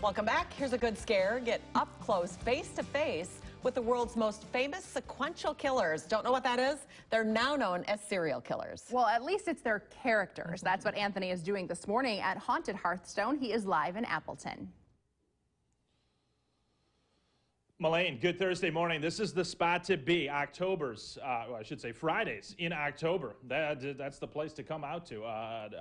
Welcome back. Here's a good scare. Get up close, face to face with the world's most famous sequential killers. Don't know what that is? They're now known as serial killers. Well, at least it's their characters. That's what Anthony is doing this morning at Haunted Hearthstone. He is live in Appleton. Melaine, good Thursday morning. This is the spot to be. Fridays in October. That's the place to come out to.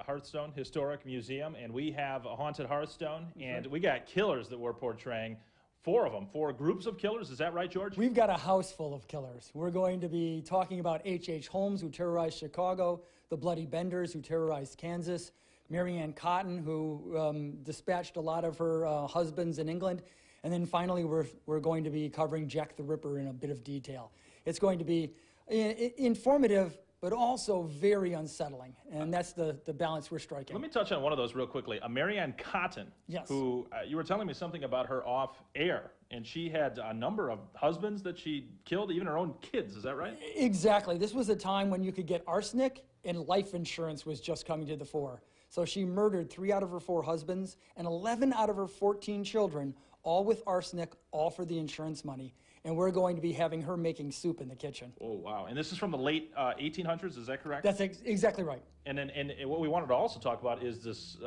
Hearthstone Historic Museum, and we have a Haunted Hearthstone, and we got killers that we're portraying. 4 of them, 4 groups of killers. Is that right, George? We've got a house full of killers. We're going to be talking about H.H. Holmes, who terrorized Chicago, the Bloody Benders, who terrorized Kansas, Mary Ann Cotton, who dispatched a lot of her husbands in England. And then finally, we're going to be covering Jack the Ripper in a bit of detail. It's going to be informative, but also very unsettling. And that's the balance we're striking. Let me touch on one of those real quickly. Mary Ann Cotton, yes, who you were telling me something about her off air. And she had a number of husbands that she killed, even her own kids. Is that right? Exactly. This was a time when you could get arsenic and life insurance was just coming to the fore. So she murdered 3 out of her 4 husbands and 11 out of her 14 children, all with arsenic, all for the insurance money. And we're going to be having her making soup in the kitchen. Oh, wow. And this is from the late 1800s, is that correct? That's exactly right. And what we wanted to also talk about is this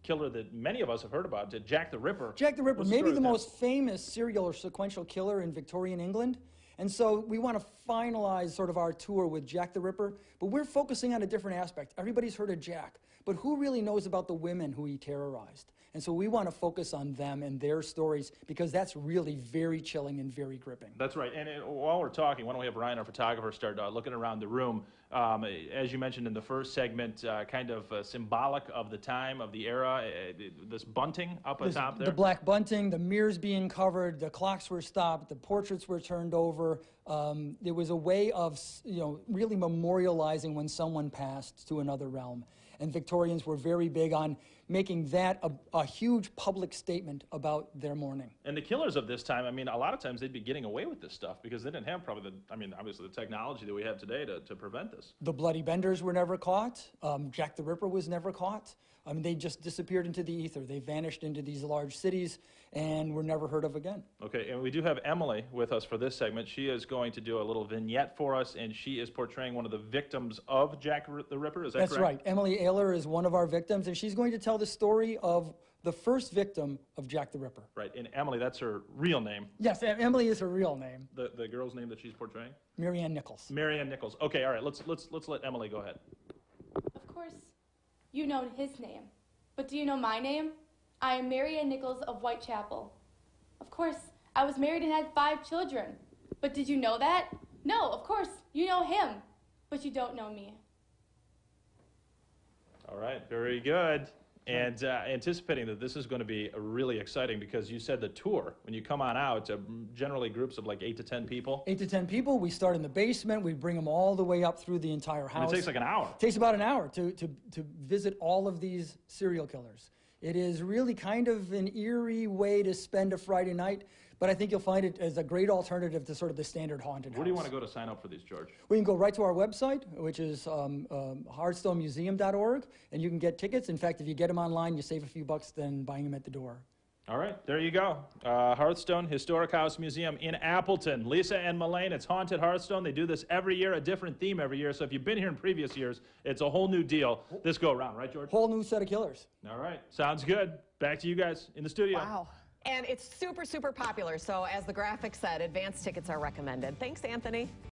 killer that many of us have heard about, Jack the Ripper. Jack the Ripper, maybe the most famous serial or sequential killer in Victorian England. And so we want to finalize sort of our tour with Jack the Ripper, but we're focusing on a different aspect. Everybody's heard of Jack, but who really knows about the women who he terrorized? And so we want to focus on them and their stories because that's really very chilling and very gripping. That's right. And while we're talking, why don't we have Ryan, our photographer, start looking around the room. As you mentioned in the first segment, kind of symbolic of the time, of the era, this bunting up on top there. The black bunting, the mirrors being covered, the clocks were stopped, the portraits were turned over. There was a way of, really memorializing when someone passed to another realm. And Victorians were very big on making that a huge public statement about their mourning. And the killers of this time, I mean, a lot of times they'd be getting away with this stuff because they didn't have probably obviously the technology that we have today to prevent this. The Bloody Benders were never caught. Jack the Ripper was never caught. I mean, they just disappeared into the ether. They vanished into these large cities and were never heard of again. Okay, and we do have Emily with us for this segment. She is going to do a little vignette for us, and she is portraying one of the victims of Jack the Ripper. Is that correct? That's right. Emily Ayler is one of our victims, and she's going to tell the story of the first victim of Jack the Ripper. Right, and Emily, that's her real name. Yes, Emily is her real name. The girl's name that she's portraying? Mary Ann Nichols. Mary Ann Nichols. Okay, all right, let's let Emily go ahead. Of course, you know his name. But do you know my name? I am Mary Ann Nichols of Whitechapel. Of course, I was married and had 5 children. But did you know that? No, of course, you know him. But you don't know me. All right, very good. And anticipating that this is going to be really exciting because you said the tour, when you come on out, generally groups of like 8 to 10 people. 8 to 10 people. We start in the basement. We bring them all the way up through the entire house. And it takes like an hour. It takes about an hour to visit all of these serial killers. It is really kind of an eerie way to spend a Friday night, but I think you'll find it as a great alternative to sort of the standard haunted house. Where do you want to go to sign up for these, George? We can go right to our website, which is hearthstonemuseum.org, and you can get tickets. In fact, if you get them online, you save a few bucks than buying them at the door. All right, there you go. Hearthstone Historic House Museum in Appleton. Lisa and Melaine, it's Haunted Hearthstone. They do this every year, a different theme every year. So if you've been here in previous years, it's a whole new deal this go around, right, George? Whole new set of killers. All right, sounds good. Back to you guys in the studio. Wow. And it's super, super popular. So as the graphic said, advance tickets are recommended. Thanks, Anthony.